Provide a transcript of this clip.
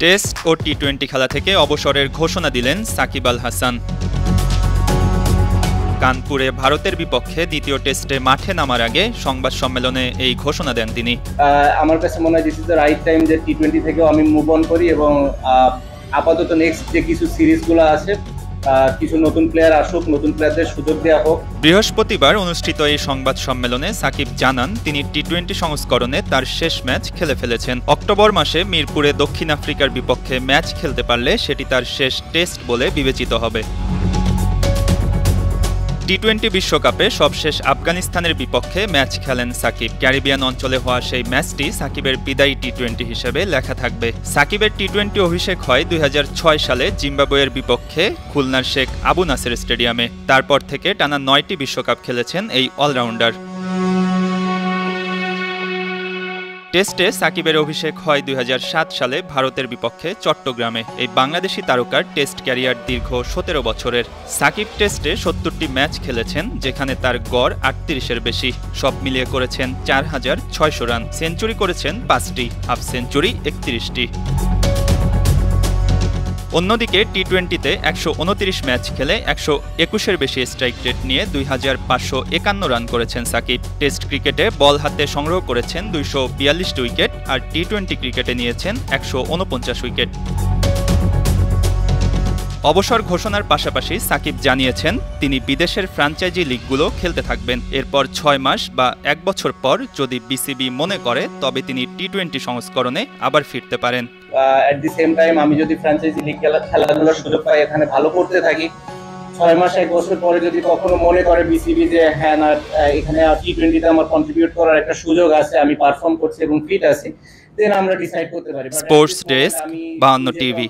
Test ও টি-20 খেলা থেকে অবসরের ঘোষণা দিলেন সাকিব আল হাসান। কানপুরে ভারতের বিপক্ষে দ্বিতীয় টেস্টে মাঠে নামার আগে সংবাদ সম্মেলনে এই ঘোষণা দেন তিনি। আমার কাছে মনে হয় this is the right time যে টি-20 থেকেও আমি মুভ অন করি এবং আপাতত নেক্সট যে কিছু সিরিজগুলো আছে কিছু নতুন প্লেয়ার আসুক, নতুন প্লেয়ারদের সুযোগ দেওয়া হোক। বৃহস্পতিবার অনুষ্ঠিত এই সংবাদ সম্মেলনে সাকিব জানান তিনি টি-20 সংস্করণে তার শেষ ম্যাচ খেলে ফেলেছেন। অক্টোবর মাসে মিরপুরে দক্ষিণ আফ্রিকার বিপক্ষে ম্যাচ খেলতে পারলে সেটি তার শেষ টেস্ট বলে বিবেচিত হবে। টি-20 বিশ্বকাপে সবশেষ আফগানিস্তানের বিপক্ষে ম্যাচ খেলেন সাকিব। ক্যারিবিয়ান অঞ্চলে হওয়া সেই ম্যাচটি সাকিবের বিদায়ী টি-20 হিসেবে লেখা থাকবে। সাকিবের টি-20 অভিষেক হয় 2006 সালে জিম্বাবুয়ের বিপক্ষে খুলনার শেখ আবু নাসের স্টেডিয়ামে। তারপর থেকে টানা 9টি বিশ্বকাপ খেলেছেন এই অলরাউন্ডার। টেস্টে সাকিবের অভিষেক হয় 2007 সালে ভারতের বিপক্ষে চট্টগ্রামে। এই বাংলাদেশি তারকার টেস্ট ক্যারিয়ার দীর্ঘ 17 বছরের। সাকিব টেস্টে 70টি ম্যাচ খেলেছেন, যেখানে তার গড় 38-এর বেশি। সব মিলিয়ে করেছেন 4600 রান। সেঞ্চুরি করেছেন 5টি, হাফ সেঞ্চুরি 31টি। অন্যদিকে টি-20তে 129 ম্যাচ খেলে 121-এর বেশি স্ট্রাইক রেট নিয়ে 2551 রান করেছেন সাকিব। টেস্ট ক্রিকেটে বল হাতে সংগ্রহ করেছেন 242 উইকেট, আর টি-20 ক্রিকেটে নিয়েছেন 149 উইকেট। অবসর ঘোষণার পাশাপাশি সাকিব জানিয়েছেন তিনি বিদেশের ফ্র্যাঞ্চাইজি লিগগুলো খেলতে থাকবেন। এরপর 6 মাস বা 1 বছর পর যদি বিসিবি মনে করে তবে তিনি টি-20 সংস্করণে আবার ফিরতে পারেন। এট দি সেম টাইম আমি যদি ফ্র্যাঞ্চাইজি লিগ খেলাধুলার সুযোগ পাই, এখানে ভালো করতে থাকি, 6 মাস 1 বছর পরে যদি কখনো মনে করে বিসিবি যে হ্যাঁ না এখানে টি-20তে আমার কন্ট্রিবিউট করার একটা সুযোগ আছে, আমি পারফর্ম করছি এবং ফিট আছি, দেন আমরা ডিসাইড করতে পারি। Sports desk, 52 TV.